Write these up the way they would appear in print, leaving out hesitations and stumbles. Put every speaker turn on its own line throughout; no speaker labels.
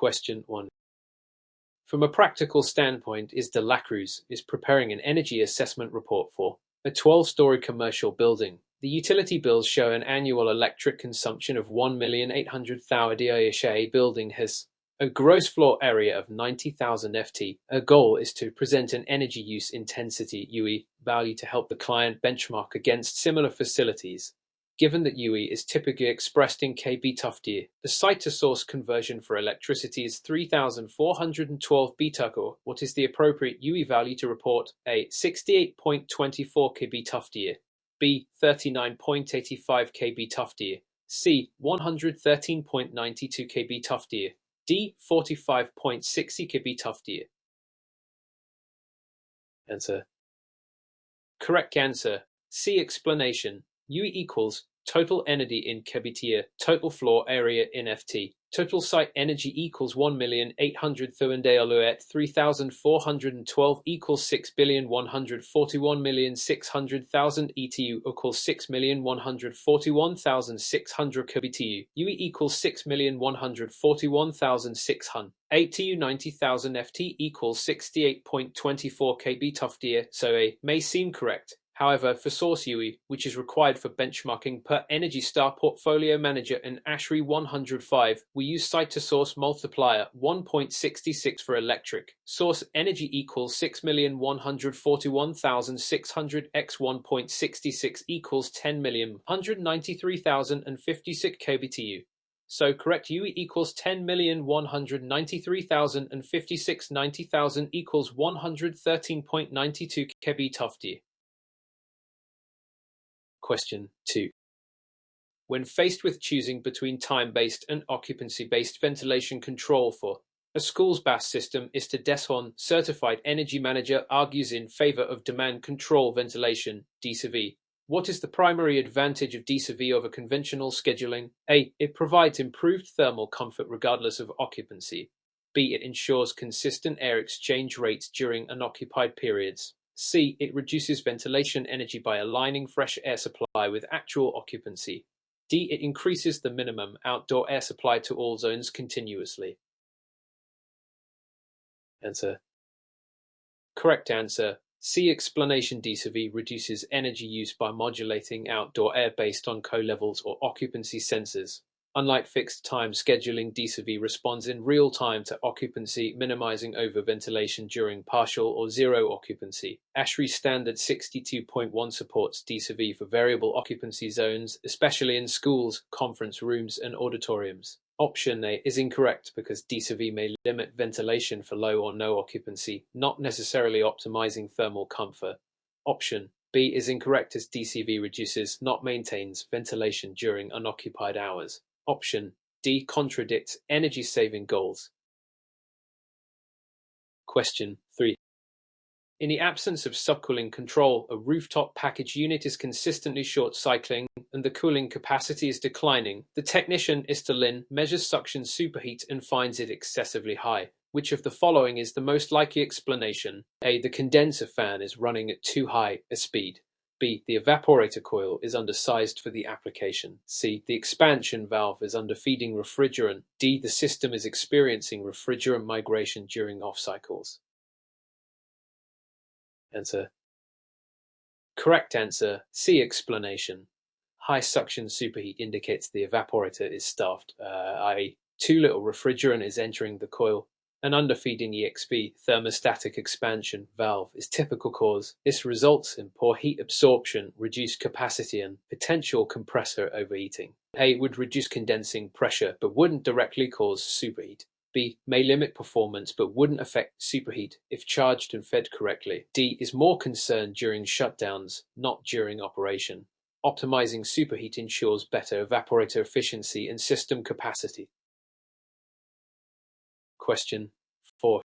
Question 1. From a practical standpoint, De La Cruz is preparing an energy assessment report for a 12-story commercial building. The utility bills show an annual electric consumption of 1,800,000. The building has a gross floor area of 90,000 FT. A goal is to present an energy use intensity (UE) value to help the client benchmark against similar facilities. Given that UE is typically expressed in kb tuftier, the site-to-source conversion for electricity is 3,412 beta-core. What is the appropriate UE value to report? A. 68.24 kb tuftier, B. 39.85 kb tuftier, C. 113.92 kb tuftier, D. 45.60 kb tuftier. Answer. Correct answer. C. Explanation. UE equals total energy in kbtier, total floor area in FT. Total site energy equals 1,800,000 3,412 equals 6,141,600,000 ETU equals 6,141,600 kbtu. UE equals 6,141,600. ATU 90,000 FT equals 68.24 kb tuftier, so A may seem correct. However, for source UE, which is required for benchmarking per Energy Star Portfolio Manager and ASHRAE 105, we use site-to-source multiplier 1.66 for electric. Source energy equals 6,141,600 x 1.66 equals 10,193,056 kbtu. So correct UE equals 10,193,056 90,000 equals 113.92 kb tuftier. Question 2. When faced with choosing between time-based and occupancy-based ventilation control for a school's BAS system, the DESHON certified energy manager argues in favor of demand control ventilation, DCV. What is the primary advantage of DCV over conventional scheduling? A. It provides improved thermal comfort regardless of occupancy. B. It ensures consistent air exchange rates during unoccupied periods. C. It reduces ventilation energy by aligning fresh air supply with actual occupancy. D. It increases the minimum outdoor air supply to all zones continuously. Answer. Correct answer. C. Explanation. DCV reduces energy use by modulating outdoor air based on co-levels or occupancy sensors. Unlike fixed-time scheduling, DCV responds in real time to occupancy, minimizing overventilation during partial or zero occupancy. ASHRAE Standard 62.1 supports DCV for variable occupancy zones, especially in schools, conference rooms, and auditoriums. Option A is incorrect because DCV may limit ventilation for low or no occupancy, not necessarily optimizing thermal comfort. Option B is incorrect as DCV reduces, not maintains, ventilation during unoccupied hours. Option D contradicts energy-saving goals. Question 3. In the absence of subcooling control, a rooftop package unit is consistently short-cycling and the cooling capacity is declining. The technician, Lin, measures suction superheat and finds it excessively high. Which of the following is the most likely explanation? A. The condenser fan is running at too high a speed. B. The evaporator coil is undersized for the application. C. The expansion valve is underfeeding refrigerant. D. The system is experiencing refrigerant migration during off cycles. Answer. Correct answer. C. Explanation. High suction superheat indicates the evaporator is stuffed, i.e. too little refrigerant is entering the coil. An underfeeding EXP thermostatic expansion valve is typical cause. This results in poor heat absorption, reduced capacity, and potential compressor overheating. A. Would reduce condensing pressure but wouldn't directly cause superheat. B. May limit performance but wouldn't affect superheat if charged and fed correctly. D. Is more concerned during shutdowns, not during operation. Optimizing superheat ensures better evaporator efficiency and system capacity. Question 4.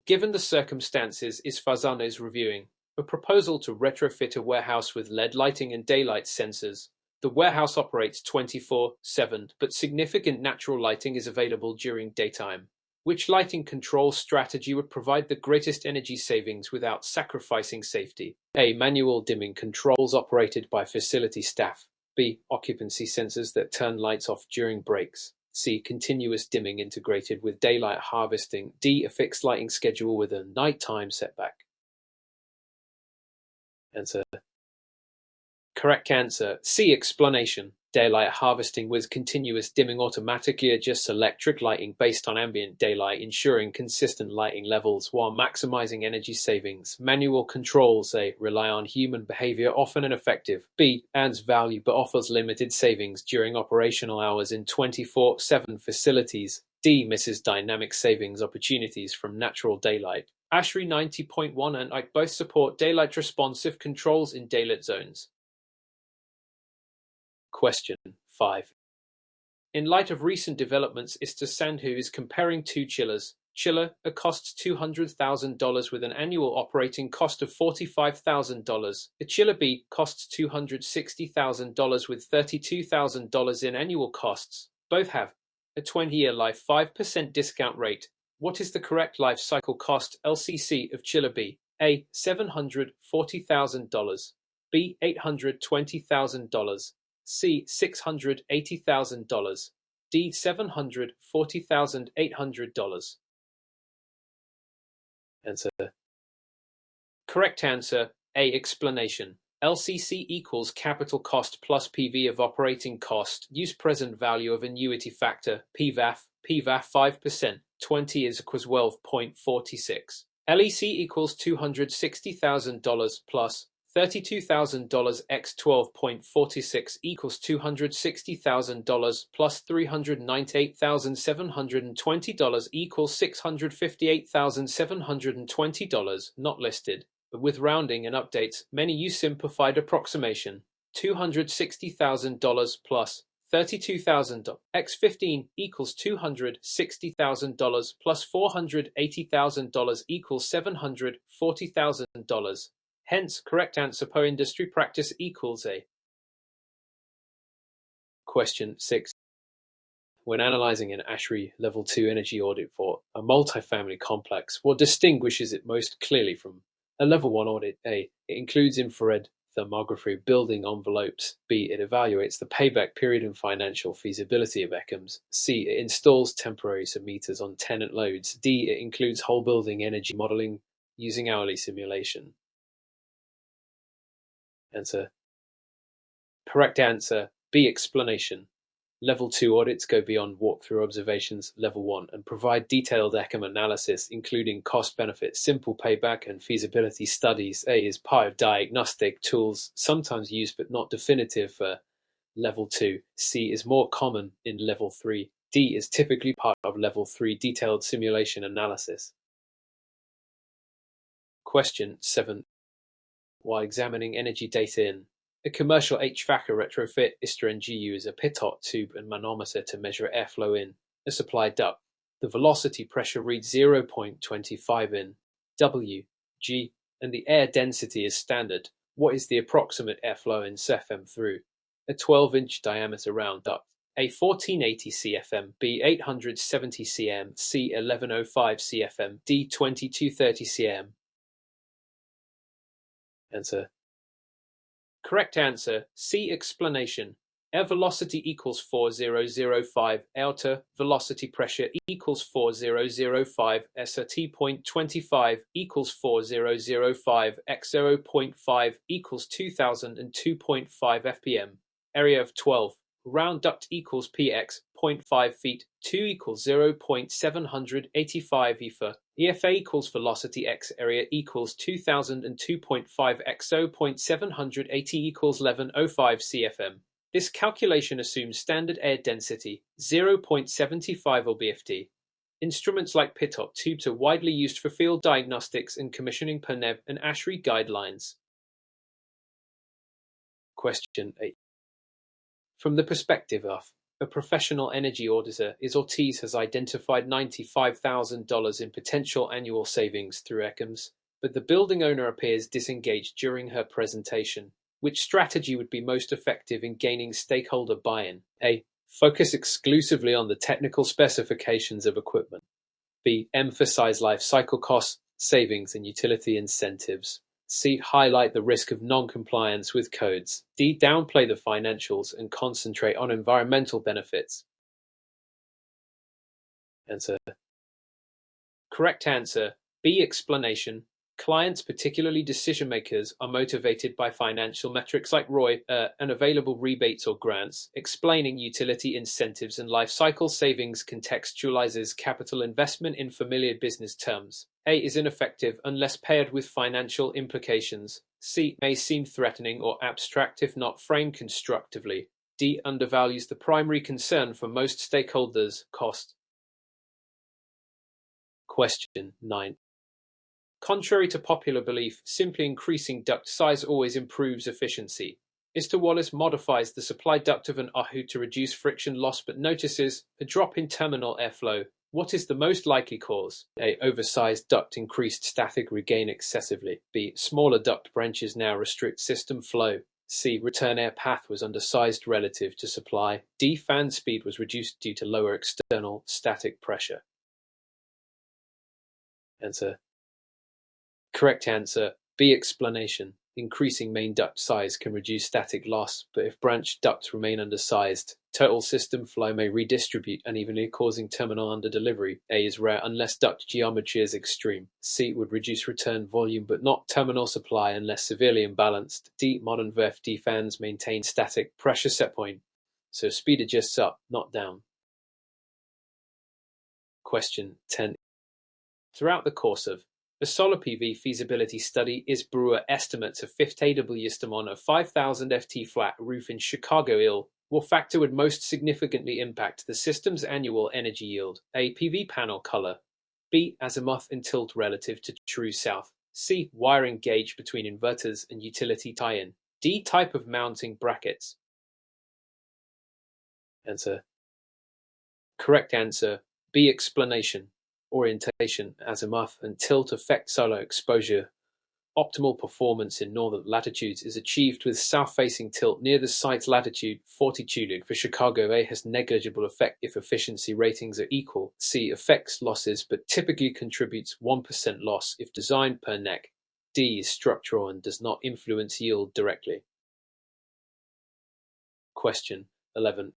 Given the circumstances, Fazano is reviewing a proposal to retrofit a warehouse with LED lighting and daylight sensors. The warehouse operates 24/7, but significant natural lighting is available during daytime. Which lighting control strategy would provide the greatest energy savings without sacrificing safety? A. Manual dimming controls operated by facility staff. B. Occupancy sensors that turn lights off during breaks. C. Continuous dimming integrated with daylight harvesting. D. A fixed lighting schedule with a nighttime setback. Answer. Correct answer. C. Explanation. Daylight harvesting with continuous dimming automatically adjusts electric lighting based on ambient daylight, ensuring consistent lighting levels while maximizing energy savings. Manual controls A. Rely on human behavior, often ineffective. B. Adds value but offers limited savings during operational hours in 24/7 facilities. D. Misses dynamic savings opportunities from natural daylight. ASHRAE 90.1 and IC both support daylight responsive controls in daylit zones. Question 5. In light of recent developments, Mr. Sandhu is comparing two chillers. Chiller A costs $200,000 with an annual operating cost of $45,000. A chiller B costs $260,000 with $32,000 in annual costs. Both have a 20-year life 5% discount rate. What is the correct life cycle cost (LCC) of chiller B? A. $740,000. B. $820,000. C. $680,000. D. $740,800. Answer. Correct answer. A. Explanation. LCC equals capital cost plus PV of operating cost. Use present value of annuity factor. PVAF. PVAF 5%. 20 is equals 12.46. LEC equals $260,000 plus $32,000 x 12.46 equals $260,000 plus $398,720 equals $658,720, not listed, but with rounding and updates, many use simplified approximation. $260,000 plus $32,000 x 15 equals $260,000 plus $480,000 equals $740,000. Hence, correct answer per industry practice equals A. Question 6. When analyzing an ASHRAE Level 2 energy audit for a multifamily complex, what distinguishes it most clearly from a Level 1 audit? A. It includes infrared thermography building envelopes. B. It evaluates the payback period and financial feasibility of ECMs. C. It installs temporary submeters on tenant loads. D. It includes whole building energy modeling using hourly simulation. Answer. Correct answer. B. Explanation. Level 2 audits go beyond walkthrough observations, Level 1, and provide detailed ECM analysis, including cost-benefit, simple payback, and feasibility studies. A is part of diagnostic tools, sometimes used but not definitive for Level 2. C is more common in Level 3. D is typically part of Level 3 detailed simulation analysis. Question 7. While examining energy data in a commercial HVACR retrofit, ISTA NG uses a pitot tube and manometer to measure airflow in a supply duct. The velocity pressure reads 0.25 in W, G, and the air density is standard. What is the approximate airflow in CFM through a 12-inch diameter round duct? A. 1480 CFM, B. 870 cm, C. 1105 CFM, D. 2230 cm. Answer. Correct answer. C. Explanation. Air velocity equals 4005. Outer velocity pressure equals 4005. SRT.25 equals 4005. X 0.5 equals 2002.5 FPM. Area of 12. Round duct equals PX 0.5 feet. 2 equals 0.785 EFA. EFA equals velocity x area equals 2002.5 x 0.780 equals 1105 CFM. This calculation assumes standard air density 0.75 lbft. Instruments like pitot tubes are widely used for field diagnostics and commissioning per NEV and ASHRAE guidelines. Question 8. From the perspective of a professional energy auditor, Ortiz has identified $95,000 in potential annual savings through ECMs, but the building owner appears disengaged during her presentation. Which strategy would be most effective in gaining stakeholder buy-in? A. Focus exclusively on the technical specifications of equipment. B. Emphasize life cycle costs, savings, and utility incentives. C. Highlight the risk of non-compliance with codes. D. Downplay the financials and concentrate on environmental benefits. Answer. Correct answer. B. Explanation. Clients, particularly decision makers, are motivated by financial metrics like ROI and available rebates or grants. Explaining utility incentives and life cycle savings contextualizes capital investment in familiar business terms. A. Is ineffective unless paired with financial implications. C. May seem threatening or abstract if not framed constructively. D. Undervalues the primary concern for most stakeholders, cost. Question 9. Contrary to popular belief, simply increasing duct size always improves efficiency. Mr. Wallace modifies the supply duct of an AHU to reduce friction loss but notices a drop in terminal airflow. What is the most likely cause? A. Oversized duct increased static regain excessively. B. Smaller duct branches now restrict system flow. C. Return air path was undersized relative to supply. D. Fan speed was reduced due to lower external static pressure. Answer. Correct answer. B. Explanation. Increasing main duct size can reduce static loss, but if branch ducts remain undersized, total system flow may redistribute unevenly, causing terminal underdelivery. A is rare unless duct geometry is extreme. C would reduce return volume but not terminal supply unless severely imbalanced. D. Modern VFD fans maintain static pressure set point, so speed adjusts up, not down. Question 10. Throughout the course of a solar PV feasibility study, is Brewer estimates a 50 AW system on a 5,000 FT flat roof in Chicago will factor would most significantly impact the system's annual energy yield? A. PV panel color. B. Azimuth and tilt relative to true south. C. Wiring gauge between inverters and utility tie-in. D. Type of mounting brackets. Answer. Correct answer. B. Explanation. Orientation, azimuth, and tilt affect solar exposure. Optimal performance in northern latitudes is achieved with south-facing tilt near the site's latitude. Fortitude for Chicago A has negligible effect if efficiency ratings are equal. C affects losses but typically contributes 1% loss if designed per neck. D is structural and does not influence yield directly. Question 11.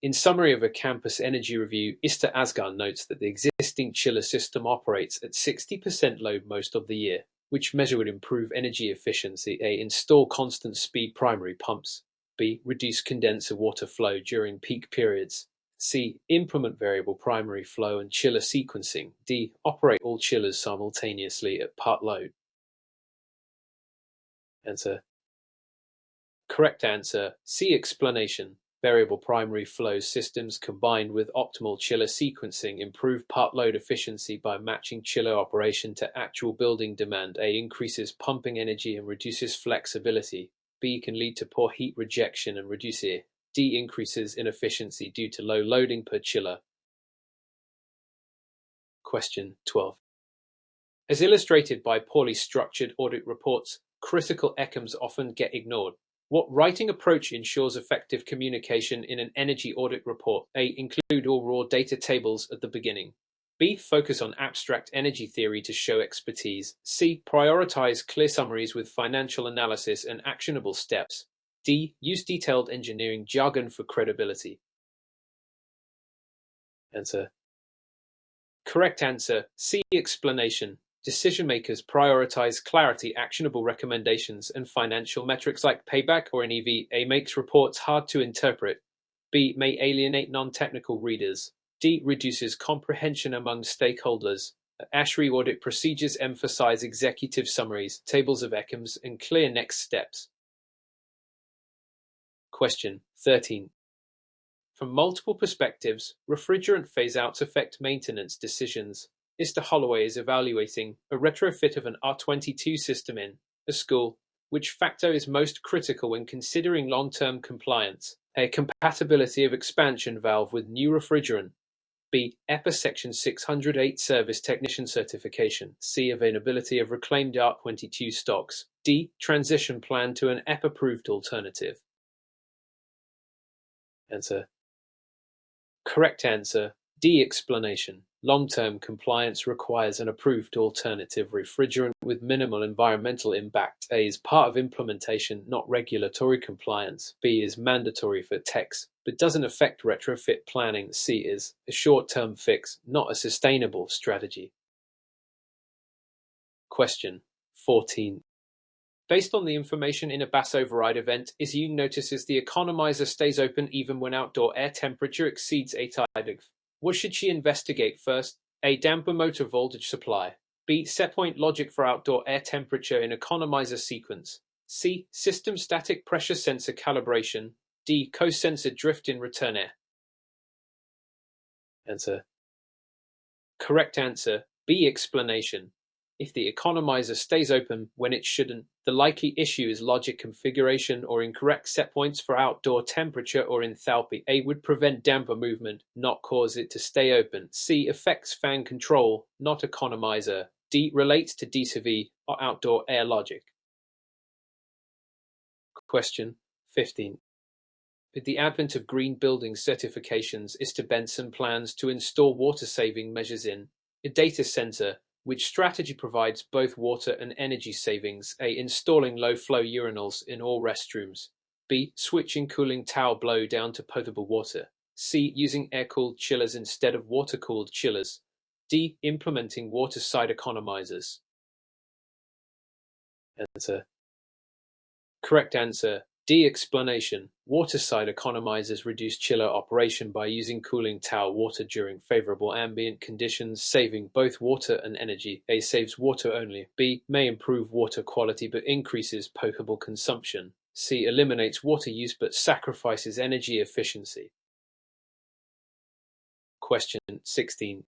In summary of a campus energy review, Mr. Asgar notes that the existing chiller system operates at 60% load most of the year. Which measure would improve energy efficiency? A. Install constant speed primary pumps. B. Reduce condenser water flow during peak periods. C. Implement variable primary flow and chiller sequencing. D. Operate all chillers simultaneously at part load. Answer. Correct answer. C. Explanation. Variable primary flow systems combined with optimal chiller sequencing improve part load efficiency by matching chiller operation to actual building demand. A. Increases pumping energy and reduces flexibility. B. Can lead to poor heat rejection and reduce air. D. Increases inefficiency due to low loading per chiller. Question 12. As illustrated by poorly structured audit reports, critical ECMs often get ignored. What writing approach ensures effective communication in an energy audit report? A. Include all raw data tables at the beginning. B. Focus on abstract energy theory to show expertise. C. Prioritize clear summaries with financial analysis and actionable steps. D. Use detailed engineering jargon for credibility. Answer. Correct answer. C. Explanation. Decision makers prioritize clarity, actionable recommendations, and financial metrics like payback or an EV. A. Makes reports hard to interpret. B. May alienate non-technical readers. D. Reduces comprehension among stakeholders. ASHRI audit procedures emphasize executive summaries, tables of ECMs, and clear next steps. Question 13. From multiple perspectives, refrigerant phase-outs affect maintenance decisions. Mr. Holloway is evaluating a retrofit of an R22 system in a school. Which factor is most critical when considering long-term compliance? A. Compatibility of expansion valve with new refrigerant. B. EPA Section 608 service technician certification. C. Availability of reclaimed R22 stocks. D. Transition plan to an EPA-approved alternative. Answer. Correct answer. D. Explanation. Long-term compliance requires an approved alternative refrigerant with minimal environmental impact. A is part of implementation, not regulatory compliance. B is mandatory for techs, but doesn't affect retrofit planning. C is a short-term fix, not a sustainable strategy. Question 14. Based on the information in a BAS override event, ISU notices the economizer stays open even when outdoor air temperature exceeds 8 degrees. What should she investigate first? A. Damper motor voltage supply. B. Setpoint logic for outdoor air temperature in economizer sequence. C. System static pressure sensor calibration. D. Co-sensor drift in return air. Answer. Correct answer. B. Explanation. If the economizer stays open when it shouldn't, the likely issue is logic configuration or incorrect set points for outdoor temperature or enthalpy. A would prevent damper movement, not cause it to stay open. C affects fan control, not economizer. D relates to D/V or outdoor air logic. Question 15. With the advent of green building certifications, Mr. Benson plans to install water-saving measures in a data center. Which strategy provides both water and energy savings? A. Installing low-flow urinals in all restrooms. B. Switching cooling tower blow down to potable water. C. Using air-cooled chillers instead of water-cooled chillers. D. Implementing water-side economizers. Answer. Correct answer. D. Explanation. Water-side economizers reduce chiller operation by using cooling tower water during favorable ambient conditions, saving both water and energy. A. Saves water only. B. May improve water quality but increases potable consumption. C. Eliminates water use but sacrifices energy efficiency. Question 16.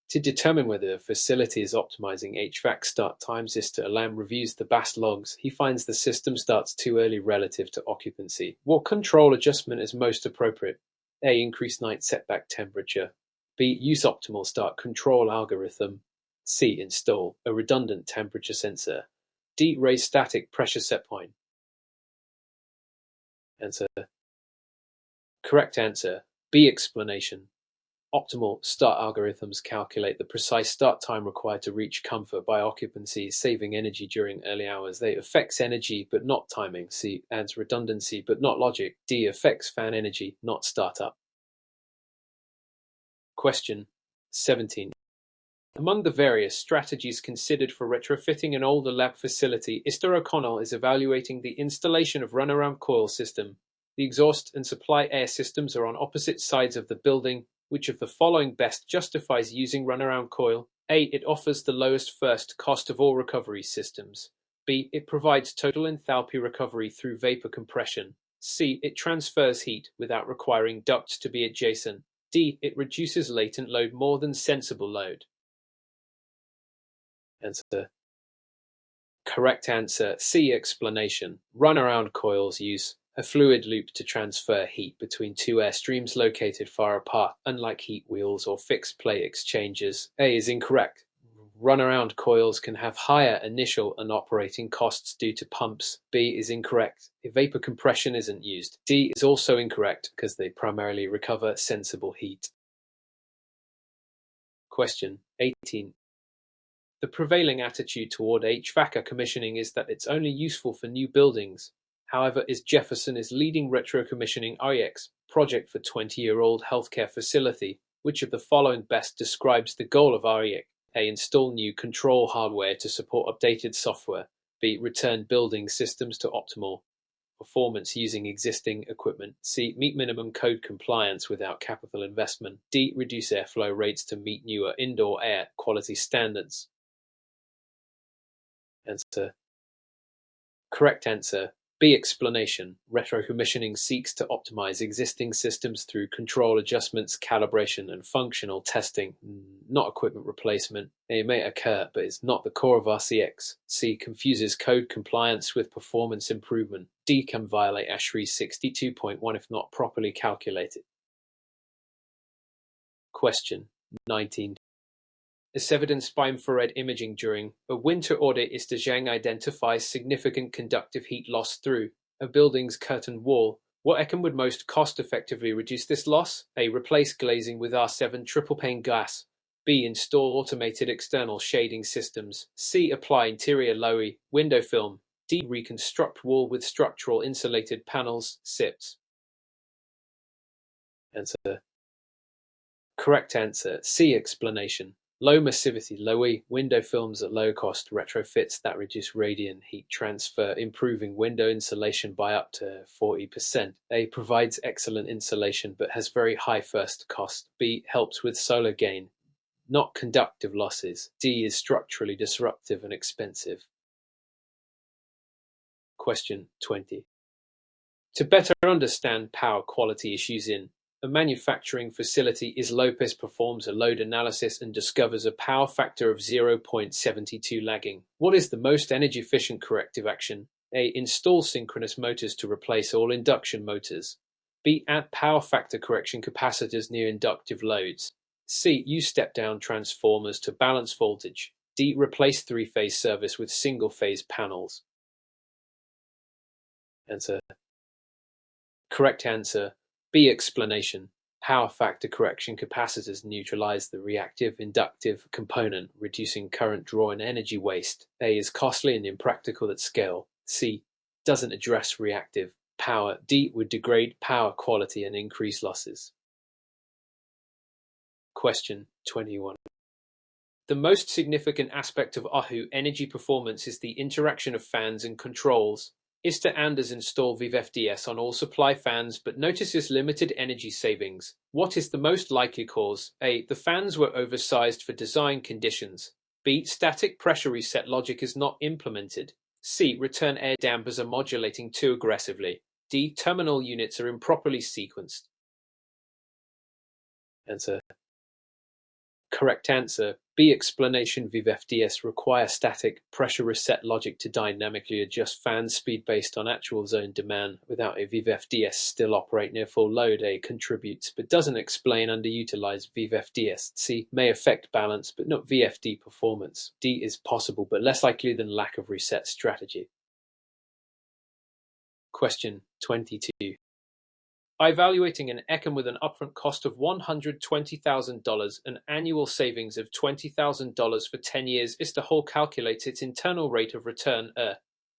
To determine whether a facility is optimizing HVAC start times, Mr. Alam reviews the BAS logs. He finds the system starts too early relative to occupancy. What control adjustment is most appropriate? A. Increase night setback temperature. B. Use optimal start control algorithm. C. Install a redundant temperature sensor. D. Raise static pressure set point. Answer. Correct answer. B. Explanation. Optimal start algorithms calculate the precise start time required to reach comfort by occupancy, saving energy during early hours. They affects energy but not timing. C. Adds redundancy but not logic. D. Affects fan energy, not startup. Question 17. Among the various strategies considered for retrofitting an older lab facility, Mr. O'Connell is evaluating the installation of runaround coil system. The exhaust and supply air systems are on opposite sides of the building. Which of the following best justifies using runaround coil? A. It offers the lowest first cost of all recovery systems. B. It provides total enthalpy recovery through vapor compression. C. It transfers heat without requiring ducts to be adjacent. D. It reduces latent load more than sensible load. Answer. Correct answer. C. Explanation. Runaround coils use a fluid loop to transfer heat between two airstreams located far apart, unlike heat wheels or fixed plate exchangers. A is incorrect. Runaround coils can have higher initial and operating costs due to pumps. B is incorrect. If vapor compression isn't used. D is also incorrect because they primarily recover sensible heat. Question 18. The prevailing attitude toward HVACR commissioning is that it's only useful for new buildings. However, Jefferson is leading retro-commissioning REX project for 20-year-old healthcare facility. Which of the following best describes the goal of REX? A. Install new control hardware to support updated software. B. Return building systems to optimal performance using existing equipment. C. Meet minimum code compliance without capital investment. D. Reduce airflow rates to meet newer indoor air quality standards. Answer. Correct answer. B. Explanation. Retro-commissioning seeks to optimize existing systems through control adjustments, calibration, and functional testing, not equipment replacement. It may occur, but is not the core of RCX. C. Confuses code compliance with performance improvement. D. Can violate ASHRAE 62.1 if not properly calculated. Question 19. As evidenced by infrared imaging during a winter audit, Mr. Zhang identifies significant conductive heat loss through a building's curtain wall. What ECM would most cost-effectively reduce this loss? A. Replace glazing with R7 triple-pane glass. B. Install automated external shading systems. C. Apply interior low-E window film. D. Reconstruct wall with structural insulated panels, SIPs. Answer. Correct answer. C. Explanation. Low massivity, low-E window films at low cost retrofits that reduce radiant heat transfer, improving window insulation by up to 40%. A. Provides excellent insulation but has very high first cost. B. Helps with solar gain, not conductive losses. D. Is structurally disruptive and expensive. Question 20. To better understand power quality issues in a manufacturing facility, Lopez performs a load analysis and discovers a power factor of 0.72 lagging. What is the most energy-efficient corrective action? A. Install synchronous motors to replace all induction motors. B. Add power factor correction capacitors near inductive loads. C. Use step-down transformers to balance voltage. D. Replace three-phase service with single-phase panels. Answer. Correct answer. B. Explanation. Power factor correction capacitors neutralize the reactive inductive component, reducing current draw and energy waste. A. Is costly and impractical at scale. C. Doesn't address reactive power. D. Would degrade power quality and increase losses. Question 21. The most significant aspect of Ahu energy performance is the interaction of fans and controls. Mr. Anders installed VVFDS on all supply fans but notices limited energy savings. What is the most likely cause? A. The fans were oversized for design conditions. B. Static pressure reset logic is not implemented. C. Return air dampers are modulating too aggressively. D. Terminal units are improperly sequenced. Answer. Correct answer. B. Explanation. VVFDS require static pressure reset logic to dynamically adjust fan speed based on actual zone demand. Without a VVFDS still operate near full load. A. Contributes but doesn't explain underutilized VVFDS. C. May affect balance but not VFD performance. D. Is possible but less likely than lack of reset strategy. Question 22. By evaluating an ECM with an upfront cost of $120,000 and annual savings of $20,000 for 10 years, Mr. Hall calculates its internal rate of return,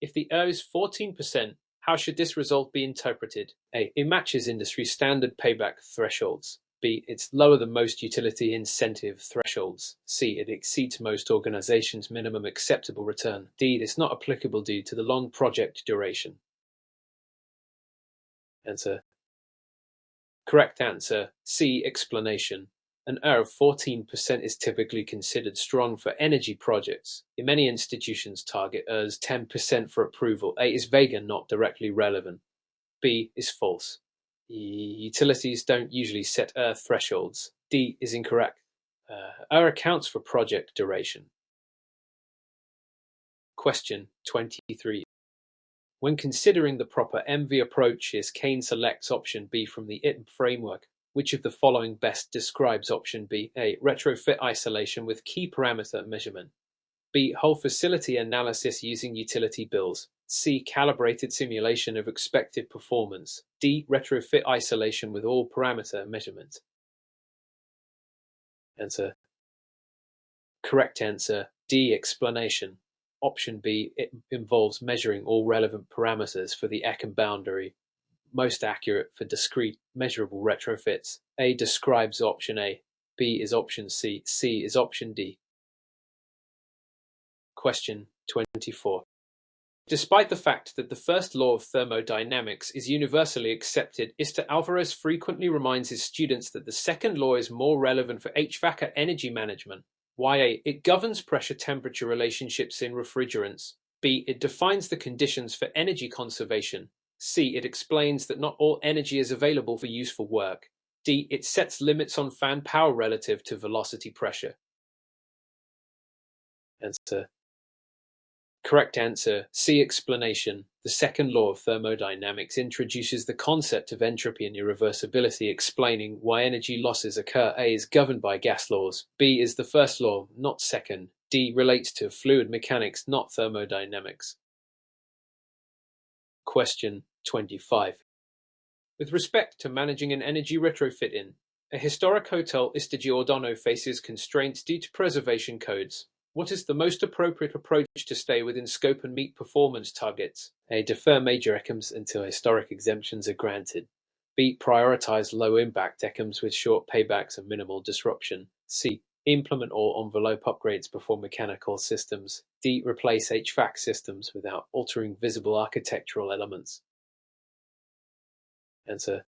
If the is 14%, how should this result be interpreted? A. It matches industry standard payback thresholds. B. It's lower than most utility incentive thresholds. C. It exceeds most organizations' minimum acceptable return. D. It's not applicable due to the long project duration. Answer. Correct answer. C. Explanation. An of 14% is typically considered strong for energy projects. In many institutions, target as 10% for approval. A. Is vague and not directly relevant. B. Is false. Utilities don't usually set thresholds. D. Is incorrect. Accounts for project duration. Question 23. When considering the proper MV approaches, Kane selects option B from the EMP framework. Which of the following best describes option B? A. Retrofit isolation with key parameter measurement. B. Whole facility analysis using utility bills. C. Calibrated simulation of expected performance. D. Retrofit isolation with all parameter measurement. Answer. Correct answer. D. Explanation. Option B, it involves measuring all relevant parameters for the ECM boundary, most accurate for discrete, measurable retrofits. A describes option A. B is option C. C is option D. Question 24. Despite the fact that the first law of thermodynamics is universally accepted, Mr. Alvarez frequently reminds his students that the second law is more relevant for HVACR energy management. Why? A. It governs pressure-temperature relationships in refrigerants. B. It defines the conditions for energy conservation. C. It explains that not all energy is available for useful work. D. It sets limits on fan power relative to velocity pressure. Answer. Correct answer. C. Explanation. The second law of thermodynamics introduces the concept of entropy and irreversibility, explaining why energy losses occur. A is governed by gas laws. B is the first law, not second. D relates to fluid mechanics, not thermodynamics. Question 25. With respect to managing an energy retrofit in A historic hotel Giordano faces constraints due to preservation codes. What is the most appropriate approach to stay within scope and meet performance targets? A. Defer major ECMs until historic exemptions are granted. B. Prioritize low-impact ECMs with short paybacks and minimal disruption. C. Implement all envelope upgrades before mechanical systems. D. Replace HVAC systems without altering visible architectural elements. Answer.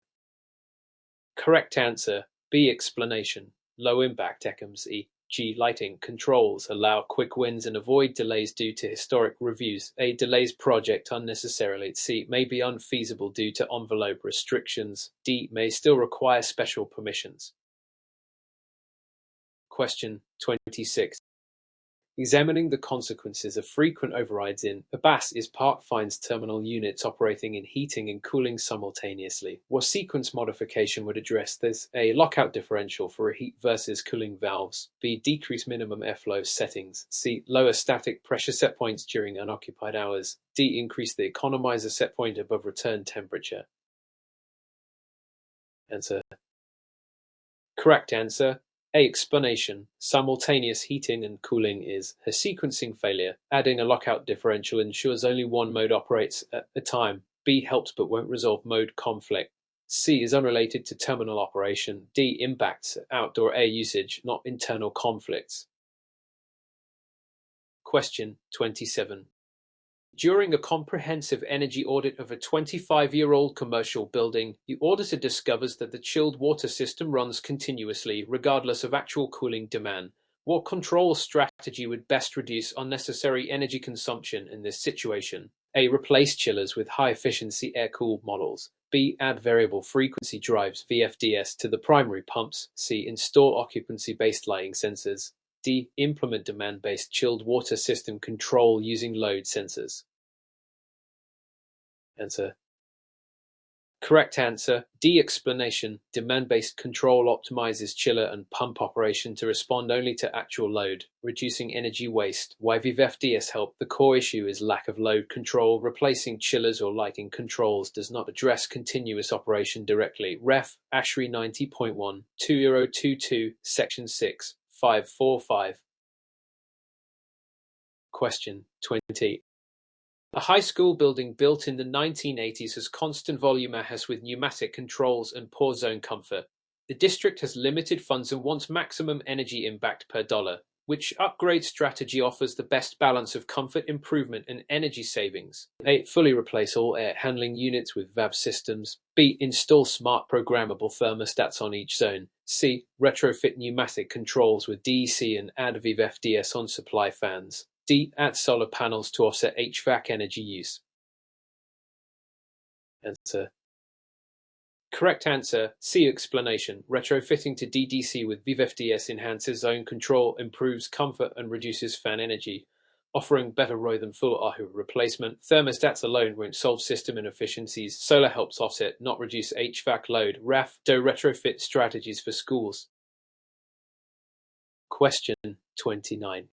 Correct answer. B. Explanation. Low impact ECMs, e.g. lighting controls, allow quick wins and avoid delays due to historic reviews. A. Delays project unnecessarily. C. May be unfeasible due to envelope restrictions. D. May still require special permissions. Question 26. Examining the consequences of frequent overrides in a BAS part finds terminal units operating in heating and cooling simultaneously. What sequence modification would address this? A. Lockout differential for heat versus cooling valves. B. Decrease minimum airflow settings. C. Lower static pressure set points during unoccupied hours. D. Increase the economizer set point above return temperature. Answer. Correct answer. A. Explanation. Simultaneous heating and cooling is a sequencing failure. Adding a lockout differential ensures only one mode operates at a time. B. Helps but won't resolve mode conflict. C. Is unrelated to terminal operation. D. Impacts outdoor air usage, not internal conflicts. Question 27. During a comprehensive energy audit of a 25-year-old commercial building, the auditor discovers that the chilled water system runs continuously, regardless of actual cooling demand. What control strategy would best reduce unnecessary energy consumption in this situation? A. Replace chillers with high-efficiency air-cooled models. B. Add variable frequency drives (VFDS) to the primary pumps. C. Install occupancy-based lighting sensors. D. Implement demand-based chilled water system control using load sensors. Answer. Correct answer. D. Explanation. Demand-based control optimizes chiller and pump operation to respond only to actual load, reducing energy waste. Why VFDS help? The core issue is lack of load control. Replacing chillers or lighting controls does not address continuous operation directly. Ref. ASHRAE 90.1, 2022, Section 6, 545. Question 20. A high school building built in the 1980s has constant volume AHAS with pneumatic controls and poor zone comfort. The district has limited funds and wants maximum energy impact per dollar. Which upgrade strategy offers the best balance of comfort improvement and energy savings? A. Fully replace all air handling units with VAV systems. B. Install smart programmable thermostats on each zone. C. Retrofit pneumatic controls with DEC and add VFDS on supply fans. D. Add solar panels to offset HVAC energy use. Answer. Correct answer. C. Explanation. Retrofitting to DDC with VFDS enhances zone control, improves comfort, and reduces fan energy, offering better ROI than full AHU replacement. Thermostats alone won't solve system inefficiencies. Solar helps offset, not reduce HVAC load. RAF. Do retrofit strategies for schools. Question 29.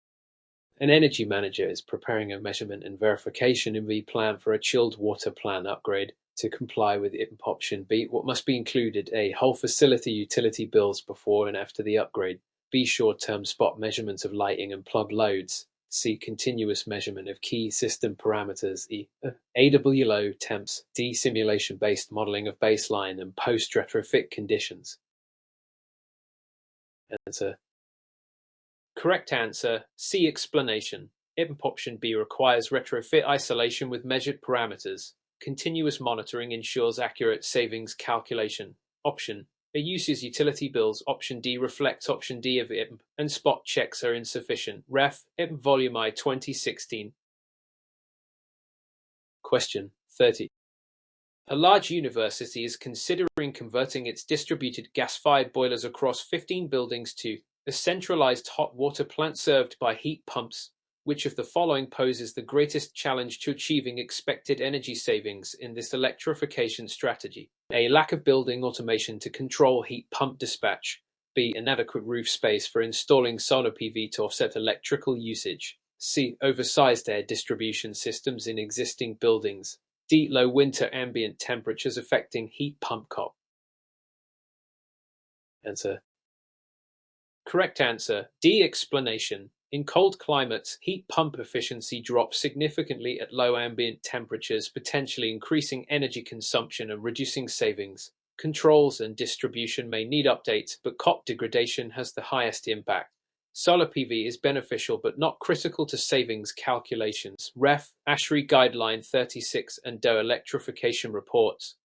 An energy manager is preparing a measurement and verification MV plan for a chilled water plan upgrade to comply with EMP option. B. What must be included? A. Whole facility utility bills before and after the upgrade. B. Short-term spot measurements of lighting and plug loads. C. Continuous measurement of key system parameters. E. AW low temps. D. Simulation-based modeling of baseline and post-retrofit conditions. Answer. Correct answer. C. Explanation. EMP option B requires retrofit isolation with measured parameters. Continuous monitoring ensures accurate savings calculation. Option A uses utility bills. Option D reflects option D of EMP, and spot checks are insufficient. Ref. EMP Volume I 2016. Question 30. A large university is considering converting its distributed gas-fired boilers across 15 buildings to a centralized hot water plant served by heat pumps. Which of the following poses the greatest challenge to achieving expected energy savings in this electrification strategy? A. Lack of building automation to control heat pump dispatch. B. Inadequate roof space for installing solar PV to offset electrical usage. C. Oversized air distribution systems in existing buildings. D. Low winter ambient temperatures affecting heat pump COP. Answer. Correct answer. D. Explanation. In cold climates, heat pump efficiency drops significantly at low ambient temperatures, potentially increasing energy consumption and reducing savings. Controls and distribution may need updates, but COP degradation has the highest impact. Solar PV is beneficial but not critical to savings calculations. Ref. ASHRAE Guideline 36 and DOE Electrification Reports.